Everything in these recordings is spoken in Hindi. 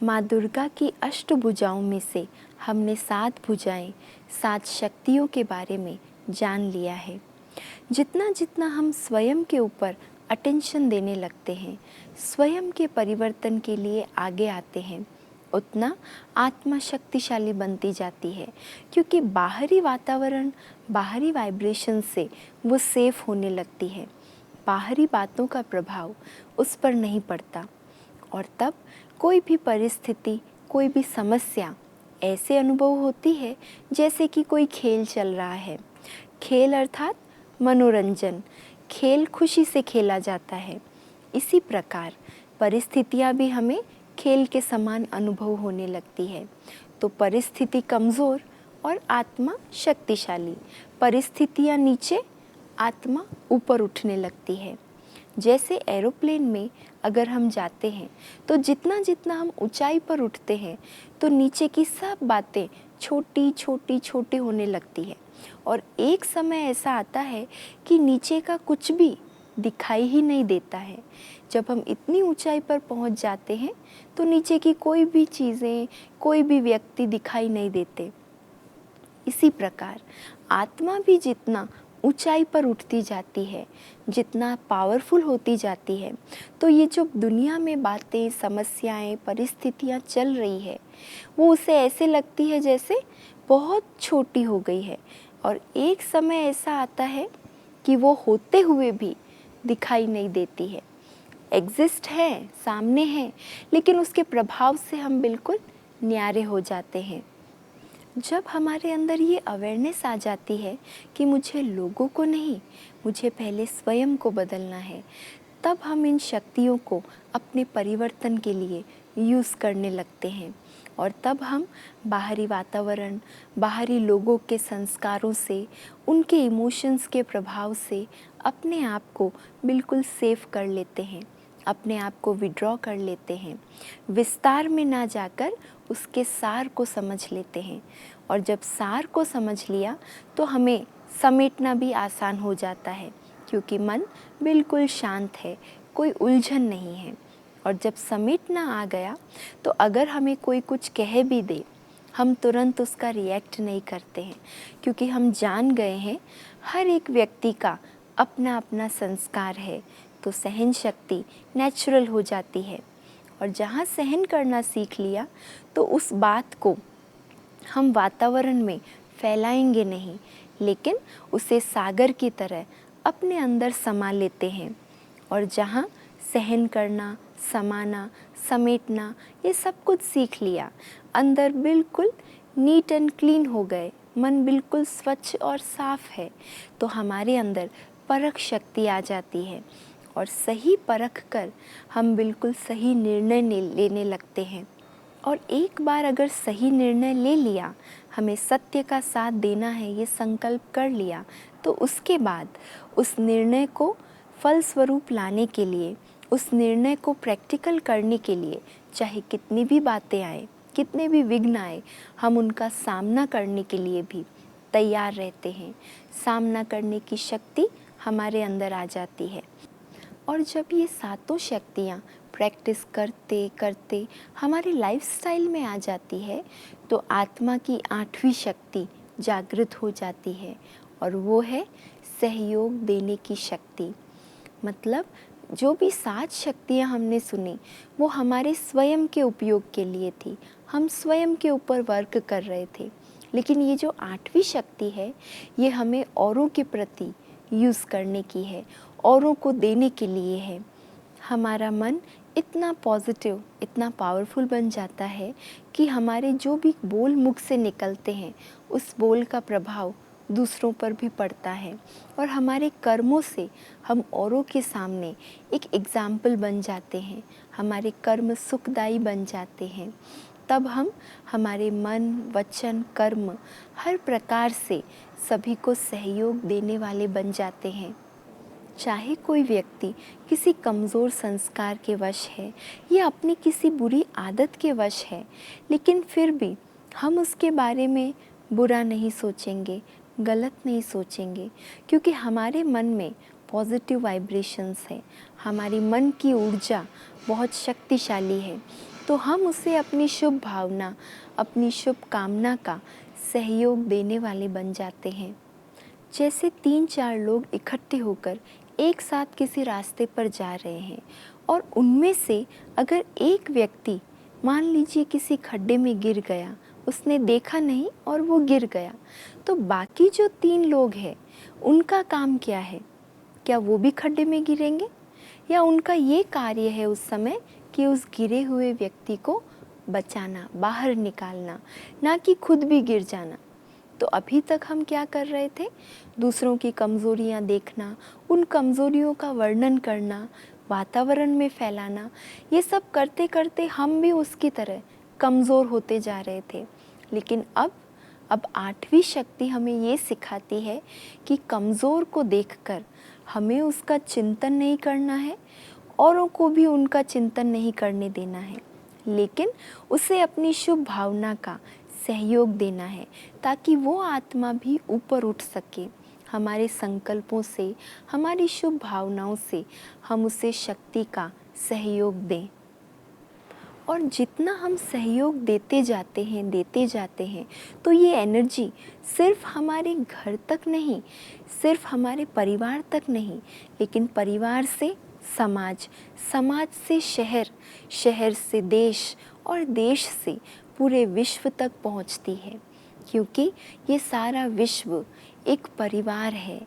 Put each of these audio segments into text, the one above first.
माँ दुर्गा की अष्टभुजाओं में से हमने 7 भुजाएं, 7 शक्तियों के बारे में जान लिया है। जितना जितना हम स्वयं के ऊपर अटेंशन देने लगते हैं, स्वयं के परिवर्तन के लिए आगे आते हैं, उतना आत्मा शक्तिशाली बनती जाती है, क्योंकि बाहरी वातावरण, बाहरी वाइब्रेशन से वो सेफ होने लगती है। बाहरी बातों का प्रभाव उस पर नहीं पड़ता और तब कोई भी परिस्थिति, कोई भी समस्या ऐसे अनुभव होती है जैसे कि कोई खेल चल रहा है। खेल अर्थात मनोरंजन, खेल खुशी से खेला जाता है। इसी प्रकार परिस्थितियाँ भी हमें खेल के समान अनुभव होने लगती है। तो परिस्थिति कमज़ोर और आत्मा शक्तिशाली, परिस्थितियाँ नीचे, आत्मा ऊपर उठने लगती है। जैसे एरोप्लेन में अगर हम जाते हैं तो जितना जितना हम ऊंचाई पर उठते हैं तो नीचे की सब बातें छोटी छोटी छोटी होने लगती है और एक समय ऐसा आता है कि नीचे का कुछ भी दिखाई ही नहीं देता है। जब हम इतनी ऊंचाई पर पहुंच जाते हैं तो नीचे की कोई भी चीज़ें, कोई भी व्यक्ति दिखाई नहीं देते। इसी प्रकार आत्मा भी जितना ऊंचाई पर उठती जाती है, जितना पावरफुल होती जाती है, तो ये जो दुनिया में बातें, समस्याएं, परिस्थितियां चल रही है, वो उसे ऐसे लगती है जैसे बहुत छोटी हो गई है और एक समय ऐसा आता है कि वो होते हुए भी दिखाई नहीं देती है। एग्जिस्ट है, सामने है, लेकिन उसके प्रभाव से हम बिल्कुल न्यारे हो जाते हैं। जब हमारे अंदर ये अवेयरनेस आ जाती है कि मुझे लोगों को नहीं, मुझे पहले स्वयं को बदलना है, तब हम इन शक्तियों को अपने परिवर्तन के लिए यूज़ करने लगते हैं और तब हम बाहरी वातावरण, बाहरी लोगों के संस्कारों से, उनके इमोशंस के प्रभाव से अपने आप को बिल्कुल सेफ कर लेते हैं, अपने आप को विड्रॉ कर लेते हैं, विस्तार में ना जाकर उसके सार को समझ लेते हैं और जब सार को समझ लिया तो हमें समेटना भी आसान हो जाता है, क्योंकि मन बिल्कुल शांत है, कोई उलझन नहीं है। और जब समेटना आ गया तो अगर हमें कोई कुछ कह भी दे, हम तुरंत उसका रिएक्ट नहीं करते हैं, क्योंकि हम जान गए हैं हर एक व्यक्ति का अपना अपना संस्कार है, तो सहन शक्ति नेचुरल हो जाती है। और जहाँ सहन करना सीख लिया तो उस बात को हम वातावरण में फैलाएंगे नहीं, लेकिन उसे सागर की तरह अपने अंदर समा लेते हैं। और जहाँ सहन करना, समाना, समेटना, ये सब कुछ सीख लिया, अंदर बिल्कुल नीट एंड क्लीन हो गए, मन बिल्कुल स्वच्छ और साफ है, तो हमारे अंदर परख शक्ति आ जाती है और सही परख कर हम बिल्कुल सही निर्णय लेने लगते हैं। और एक बार अगर सही निर्णय ले लिया, हमें सत्य का साथ देना है, ये संकल्प कर लिया, तो उसके बाद उस निर्णय को फल स्वरूप लाने के लिए, उस निर्णय को प्रैक्टिकल करने के लिए, चाहे कितनी भी बातें आए, कितने भी विघ्न आए, हम उनका सामना करने के लिए भी तैयार रहते हैं। सामना करने की शक्ति हमारे अंदर आ जाती है। और जब ये सातों शक्तियाँ प्रैक्टिस करते करते हमारे लाइफस्टाइल में आ जाती है, तो आत्मा की 8वीं शक्ति जागृत हो जाती है और वो है सहयोग देने की शक्ति। मतलब जो भी 7 शक्तियाँ हमने सुनी, वो हमारे स्वयं के उपयोग के लिए थी, हम स्वयं के ऊपर वर्क कर रहे थे। लेकिन ये जो 8वीं शक्ति है, ये हमें औरों के प्रति यूज़ करने की है, औरों को देने के लिए है। हमारा मन इतना पॉजिटिव, इतना पावरफुल बन जाता है कि हमारे जो भी बोल मुख से निकलते हैं, उस बोल का प्रभाव दूसरों पर भी पड़ता है और हमारे कर्मों से हम औरों के सामने एक एग्जाम्पल बन जाते हैं, हमारे कर्म सुखदायी बन जाते हैं। तब हम हमारे मन, वचन, कर्म हर प्रकार से सभी को सहयोग देने वाले बन जाते हैं। चाहे कोई व्यक्ति किसी कमज़ोर संस्कार के वश है या अपनी किसी बुरी आदत के वश है, लेकिन फिर भी हम उसके बारे में बुरा नहीं सोचेंगे, गलत नहीं सोचेंगे, क्योंकि हमारे मन में पॉजिटिव वाइब्रेशंस है, हमारी मन की ऊर्जा बहुत शक्तिशाली है। तो हम उसे अपनी शुभ भावना, अपनी शुभ कामना का सहयोग देने वाले बन जाते हैं। जैसे 3-4 लोग इकट्ठे होकर एक साथ किसी रास्ते पर जा रहे हैं और उनमें से अगर एक व्यक्ति मान लीजिए किसी खड्डे में गिर गया, उसने देखा नहीं और वो गिर गया, तो बाकी जो 3 लोग हैं उनका काम क्या है? क्या वो भी खड्डे में गिरेंगे? या उनका ये कार्य है उस समय कि उस गिरे हुए व्यक्ति को बचाना, बाहर निकालना, ना कि खुद भी गिर जाना। तो अभी तक हम क्या कर रहे थे? दूसरों की कमज़ोरियाँ देखना, उन कमज़ोरियों का वर्णन करना, वातावरण में फैलाना, ये सब करते करते हम भी उसकी तरह कमज़ोर होते जा रहे थे। लेकिन अब 8वीं शक्ति हमें ये सिखाती है कि कमज़ोर को देखकर हमें उसका चिंतन नहीं करना है, औरों को भी उनका चिंतन नहीं करने देना है, लेकिन उसे अपनी शुभ भावना का सहयोग देना है ताकि वो आत्मा भी ऊपर उठ सके। हमारे संकल्पों से, हमारी शुभ भावनाओं से हम उसे शक्ति का सहयोग दें। और जितना हम सहयोग देते जाते हैं तो ये एनर्जी सिर्फ हमारे घर तक नहीं, सिर्फ हमारे परिवार तक नहीं, लेकिन परिवार से समाज, समाज से शहर, शहर से देश और देश से पूरे विश्व तक पहुंचती है। क्योंकि ये सारा विश्व एक परिवार है।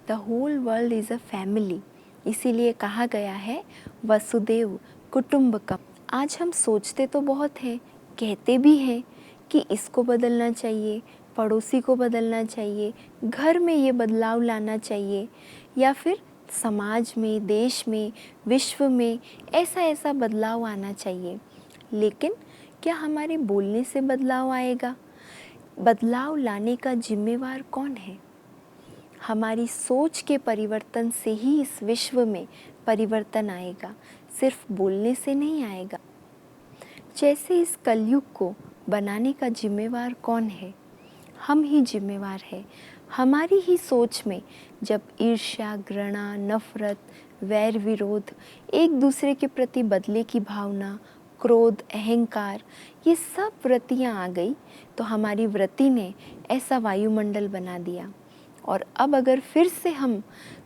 The whole world is a family. इसीलिए कहा गया है वसुदेव कुटुंबकम। आज हम सोचते तो बहुत हैं, कहते भी हैं कि इसको बदलना चाहिए, पड़ोसी को बदलना चाहिए, घर में ये बदलाव लाना चाहिए, या फिर समाज में, देश में, विश्व में ऐसा ऐसा बदलाव आना चाहिए। लेकिन क्या हमारे बोलने से बदलाव आएगा? बदलाव लाने का जिम्मेवार कौन है? हमारी सोच के परिवर्तन से ही इस विश्व में परिवर्तन आएगा, सिर्फ बोलने से नहीं आएगा। जैसे इस कलयुग को बनाने का जिम्मेवार कौन है? हम ही जिम्मेवार हैं। हमारी ही सोच में जब ईर्ष्या, घृणा, नफरत, वैर, विरोध, एक दूसरे के प्रति बदले की भावना, क्रोध, अहंकार, ये सब वृत्तियाँ आ गई तो हमारी वृत्ति ने ऐसा वायुमंडल बना दिया। और अब अगर फिर से हम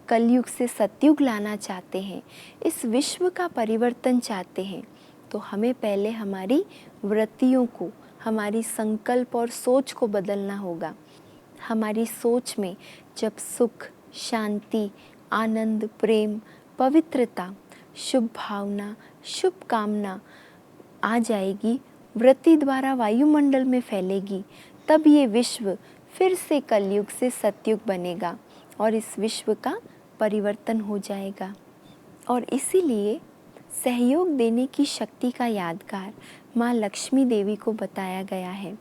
कलयुग से सतयुग लाना चाहते हैं, इस विश्व का परिवर्तन चाहते हैं, तो हमें पहले हमारी वृत्तियों को, हमारी संकल्प और सोच को बदलना होगा। हमारी सोच में जब सुख, शांति, आनंद, प्रेम, पवित्रता, शुभ भावना, शुभ कामना आ जाएगी, वृत्ति द्वारा वायुमंडल में फैलेगी, तब ये विश्व फिर से कलयुग से सतयुग बनेगा और इस विश्व का परिवर्तन हो जाएगा। और इसीलिए सहयोग देने की शक्ति का यादगार माँ लक्ष्मी देवी को बताया गया है।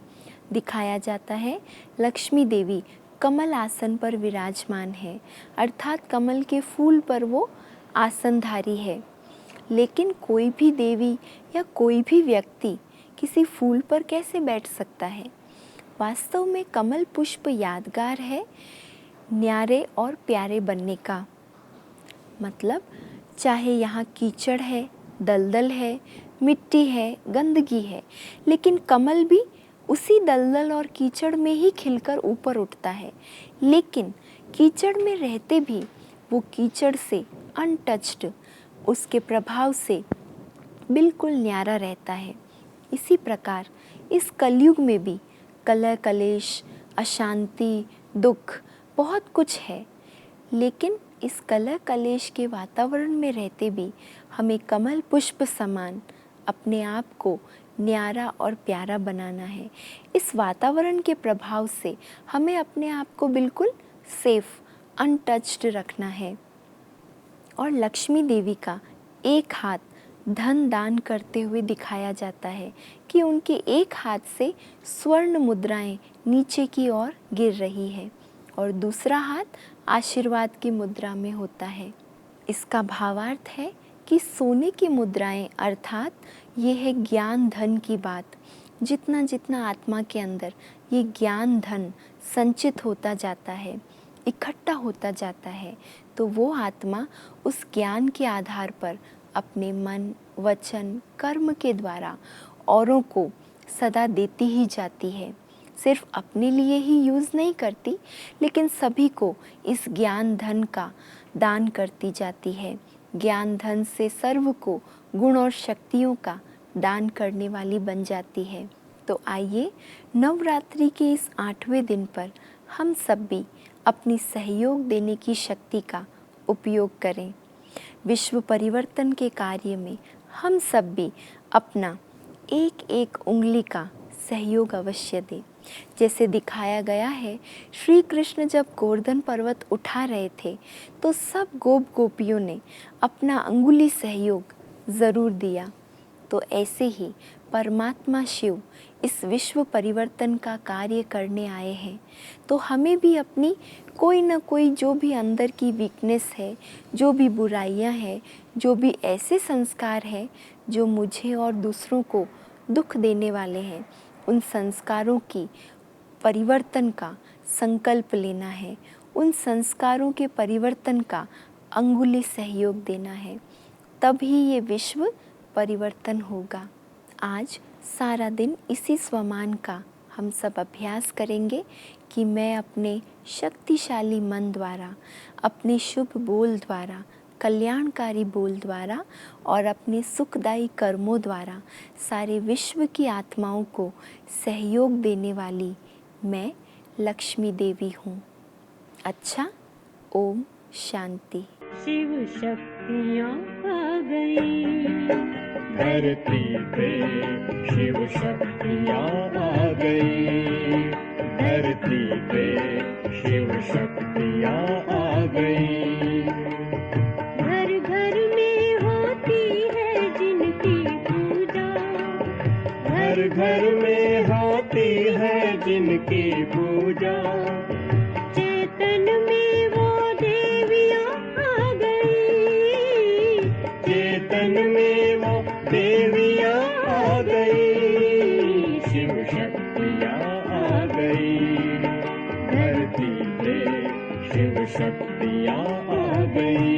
दिखाया जाता है लक्ष्मी देवी कमल आसन पर विराजमान है, अर्थात कमल के फूल पर वो आसनधारी है। लेकिन कोई भी देवी या कोई भी व्यक्ति किसी फूल पर कैसे बैठ सकता है? वास्तव में कमल पुष्प यादगार है न्यारे और प्यारे बनने का। मतलब चाहे यहाँ कीचड़ है, दलदल है, मिट्टी है, गंदगी है, लेकिन कमल भी उसी दलदल और कीचड़ में ही खिलकर ऊपर उठता है। लेकिन कीचड़ में रहते भी वो कीचड़ से अनटच्ड, उसके प्रभाव से बिल्कुल न्यारा रहता है। इसी प्रकार इस कलयुग में भी कलह कलेश, अशांति, दुख बहुत कुछ है, लेकिन इस कलह कलेश के वातावरण में रहते भी हमें कमल पुष्प समान अपने आप को न्यारा और प्यारा बनाना है। इस वातावरण के प्रभाव से हमें अपने आप को बिल्कुल सेफ, अनटच्ड रखना है। और लक्ष्मी देवी का एक हाथ धन दान करते हुए दिखाया जाता है कि उनके एक हाथ से स्वर्ण मुद्राएं नीचे की ओर गिर रही है और दूसरा हाथ आशीर्वाद की मुद्रा में होता है। इसका भावार्थ है कि सोने की मुद्राएं, अर्थात ये है ज्ञान धन की बात। जितना जितना आत्मा के अंदर ये ज्ञान धन संचित होता जाता है, इकट्ठा होता जाता है, तो वो आत्मा उस ज्ञान के आधार पर अपने मन, वचन, कर्म के द्वारा औरों को सदा देती ही जाती है। सिर्फ अपने लिए ही यूज़ नहीं करती, लेकिन सभी को इस ज्ञान धन का दान करती जाती है। ज्ञान धन से सर्व को गुण और शक्तियों का दान करने वाली बन जाती है। तो आइए नवरात्रि के इस 8वें दिन पर हम सब भी अपनी सहयोग देने की शक्ति का उपयोग करें। विश्व परिवर्तन के कार्य में हम सब भी अपना एक एक उंगली का सहयोग अवश्य दें। जैसे दिखाया गया है, श्री कृष्ण जब गोवर्धन पर्वत उठा रहे थे तो सब गोप गोपियों ने अपना अंगुली सहयोग ज़रूर दिया। तो ऐसे ही परमात्मा शिव इस विश्व परिवर्तन का कार्य करने आए हैं। तो हमें भी अपनी कोई ना कोई जो भी अंदर की वीकनेस है, जो भी बुराइयां हैं, जो भी ऐसे संस्कार हैं जो मुझे और दूसरों को दुख देने वाले हैं, उन संस्कारों की परिवर्तन का संकल्प लेना है। उन संस्कारों के परिवर्तन का अंगुली सहयोग देना है, तभी ये विश्व परिवर्तन होगा। आज सारा दिन इसी स्वमान का हम सब अभ्यास करेंगे कि मैं अपने शक्तिशाली मन द्वारा, अपने शुभ बोल द्वारा, कल्याणकारी बोल द्वारा और अपने सुखदायी कर्मों द्वारा सारे विश्व की आत्माओं को सहयोग देने वाली मैं लक्ष्मी देवी हूँ। अच्छा, ओम शांति। शिव शक्तियाँ आ गई धरती पे, शिव शक्तियाँ आ गई धरती पे, शिव शक्तियाँ आ गई। घर घर में होती है जिनकी पूजा, घर घर में होती है जिनकी पूजा, चेतन में वो देवियाँ आ गई, चेतन में वो देवियाँ आ गई, शिव शक्तियाँ आ गई धरती पे, शिव शक्तियाँ आ गई।